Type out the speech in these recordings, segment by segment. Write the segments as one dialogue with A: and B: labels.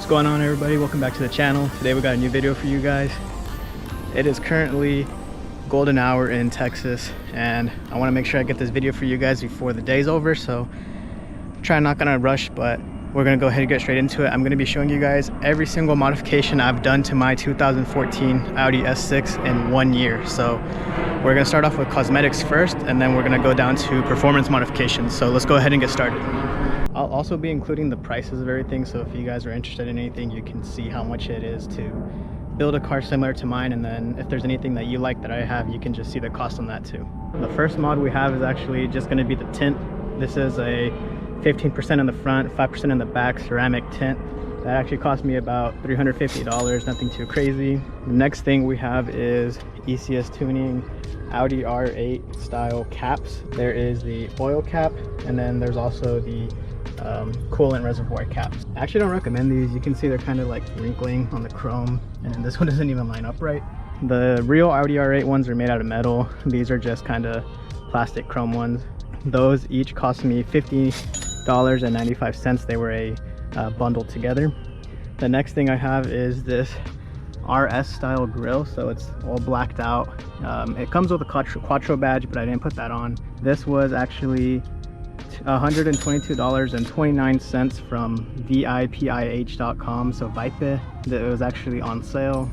A: What's going on, everybody? Welcome back to the channel. Today we got a new video for you guys. It is currently golden hour in Texas, and I want to make sure I get this video for you guys before the day's over, so try not gonna rush, but we're gonna go ahead and get straight into it. I'm gonna be showing you guys every single modification I've done to my 2014 Audi S6 in 1 year. So we're gonna start off with cosmetics first, and then we're gonna go down to performance modifications. So let's go ahead and get started. I'll also be including the prices of everything, so if you guys are interested in anything, you can see how much it is to build a car similar to mine, and then if there's anything that you like that I have, you can just see the cost on that too. The first mod we have is actually just going to be the tint. This is a 15% in the front, 5% in the back ceramic tint. That actually cost me about $350, nothing too crazy. The next thing we have is ECS tuning Audi R8 style caps. There is the oil cap, and then there's also the coolant reservoir caps. I actually don't recommend these. You can see they're kind of like wrinkling on the chrome, and this one doesn't even line up right. The real Audi R8 ones are made out of metal. These are just kind of plastic chrome ones. Those each cost me $50.95. They were a bundle together. The next thing I have is this RS style grill, so it's all blacked out. It comes with a Quattro badge, but I didn't put that on. This was actually $122.29 from vipih.com, so Vipe. That was actually on sale.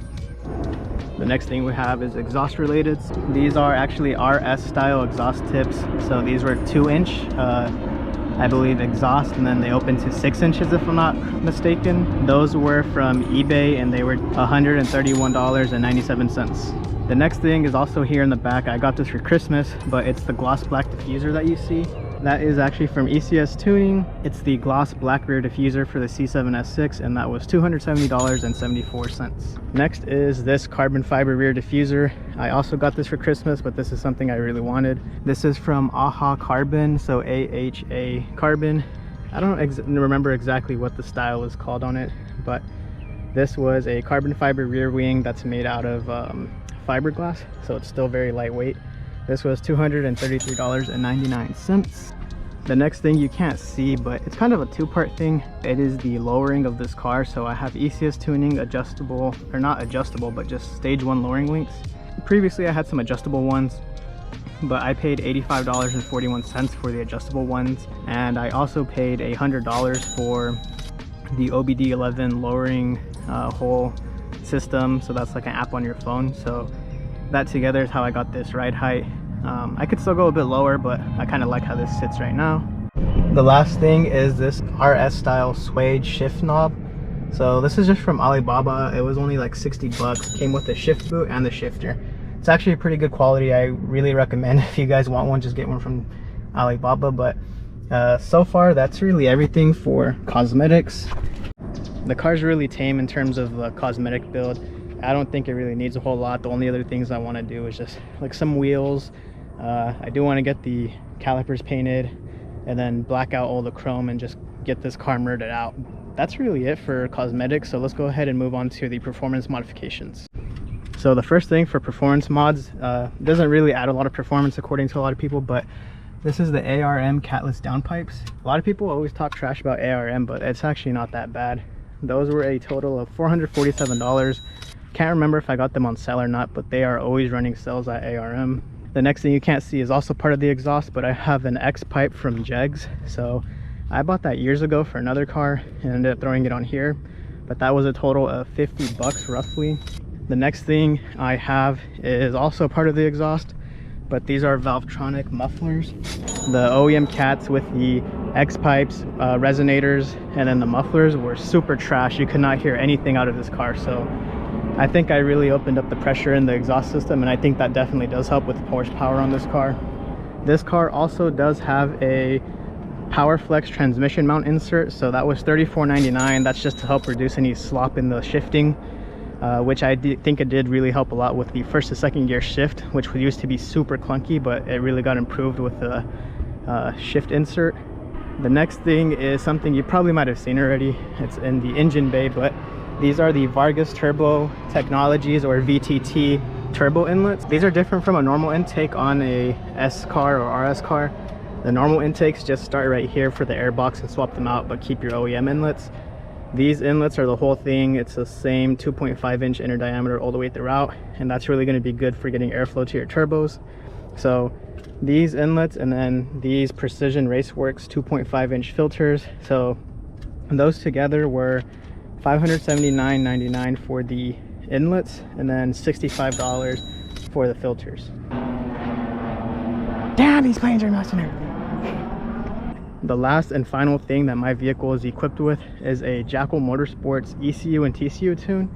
A: The next thing we have is exhaust related. These are actually RS style exhaust tips, so these were 2-inch I believe exhaust, and then they open to 6 inches if I'm not mistaken. Those were from eBay and they were $131.97. The next thing is also here in the back. I got this for Christmas, but it's the gloss black diffuser that you see. That is actually from ECS Tuning. It's the gloss black rear diffuser for the C7 S6, and that was $270.74. Next is this carbon fiber rear diffuser. I also got this for Christmas, but this is something I really wanted. This is from AHA Carbon, so AHA Carbon. I don't remember exactly what the style is called on it, but this was a carbon fiber rear wing that's made out of fiberglass, so it's still very lightweight. This was $233.99. The next thing you can't see, but it's kind of a two-part thing. It is the lowering of this car. So I have ECS Tuning adjustable, or not adjustable, but just stage 1 lowering links. Previously I had some adjustable ones, but I paid $85.41 for the adjustable ones, and I also paid $100 for the OBD11 lowering whole system. So that's like an app on your phone. So that together is how I got this ride height. I could still go a bit lower, but I kind of like how this sits right now. The last thing is this RS style suede shift knob. So this is just from Alibaba. It was only like 60 bucks. Came with the shift boot and the shifter. It's actually pretty good quality. I really recommend, if you guys want one, just get one from Alibaba. But so far that's really everything for cosmetics. The car's really tame in terms of the cosmetic build. I don't think it really needs a whole lot. The only other things I want to do is just like some wheels. I do want to get the calipers painted and then black out all the chrome and just get this car murdered out. That's really it for cosmetics, so let's go ahead and move on to the performance modifications. So the first thing for performance mods, doesn't really add a lot of performance according to a lot of people, but this is the ARM catless downpipes. A lot of people always talk trash about ARM, but it's actually not that bad. Those were a total of $447. Can't remember if I got them on sale or not, but they are always running sales at ARM. The next thing you can't see is also part of the exhaust, but I have an X pipe from Jegs. So I bought that years ago for another car and ended up throwing it on here, but that was a total of 50 bucks roughly. The next thing I have is also part of the exhaust, but these are Valvetronic mufflers. The OEM cats with the X pipes, resonators, and then the mufflers were super trash. You could not hear anything out of this car, so I think I really opened up the pressure in the exhaust system, and I think that definitely does help with horsepower on this car. This car also does have a PowerFlex transmission mount insert, so that was $34.99. That's just to help reduce any slop in the shifting, which I think it did really help a lot with the first to second gear shift, which used to be super clunky, but it really got improved with the shift insert. The next thing is something you probably might have seen already. It's in the engine bay, but these are the Vargas Turbo Technologies, or VTT turbo inlets. These are different from a normal intake on a S car or RS car. The normal intakes just start right here for the air box and swap them out, but keep your OEM inlets. These inlets are the whole thing. It's the same 2.5 inch inner diameter all the way throughout, and that's really going to be good for getting airflow to your turbos. So these inlets, and then these Precision Raceworks 2.5 inch filters, so those together were $579.99 for the inlets, and then $65 for the filters. Damn, these planes are messing everything. The last and final thing that my vehicle is equipped with is a Jackal Motorsports ECU and TCU tune.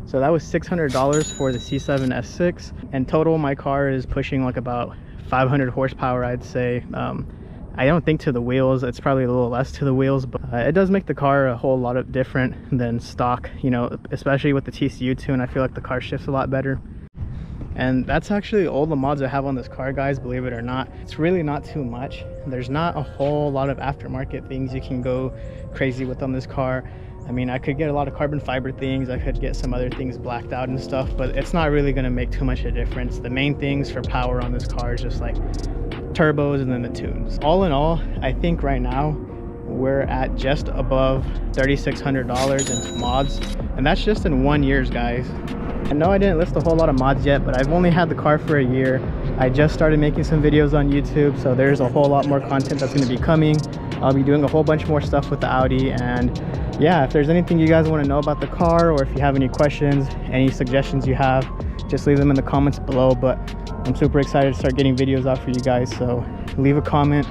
A: So that was $600 for the C7 S6, and total my car is pushing like about 500 horsepower, I'd say. I don't think to the wheels, it's probably a little less to the wheels, but it does make the car a whole lot of different than stock, you know, especially with the TCU tune. I feel like the car shifts a lot better. And that's actually all the mods I have on this car, guys, believe it or not. It's really not too much. There's not a whole lot of aftermarket things you can go crazy with on this car. I mean, I could get a lot of carbon fiber things, I could get some other things blacked out and stuff, but it's not really going to make too much of a difference. The main things for power on this car is just like turbos and then the tunes. All in all, I think right now we're at just above $3,600 in mods, and that's just in 1 year, guys. I know I didn't list a whole lot of mods yet, but I've only had the car for a year. I just started making some videos on YouTube, so there's a whole lot more content that's going to be coming. I'll be doing a whole bunch more stuff with the Audi, and yeah, if there's anything you guys want to know about the car, or if you have any questions, any suggestions you have, just leave them in the comments below. But I'm super excited to start getting videos out for you guys, so leave a comment,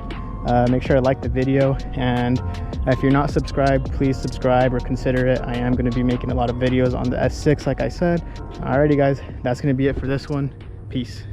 A: make sure to like the video, and if you're not subscribed, please subscribe or consider it. I am going to be making a lot of videos on the S6, like I said. Alrighty guys, that's going to be it for this one. Peace.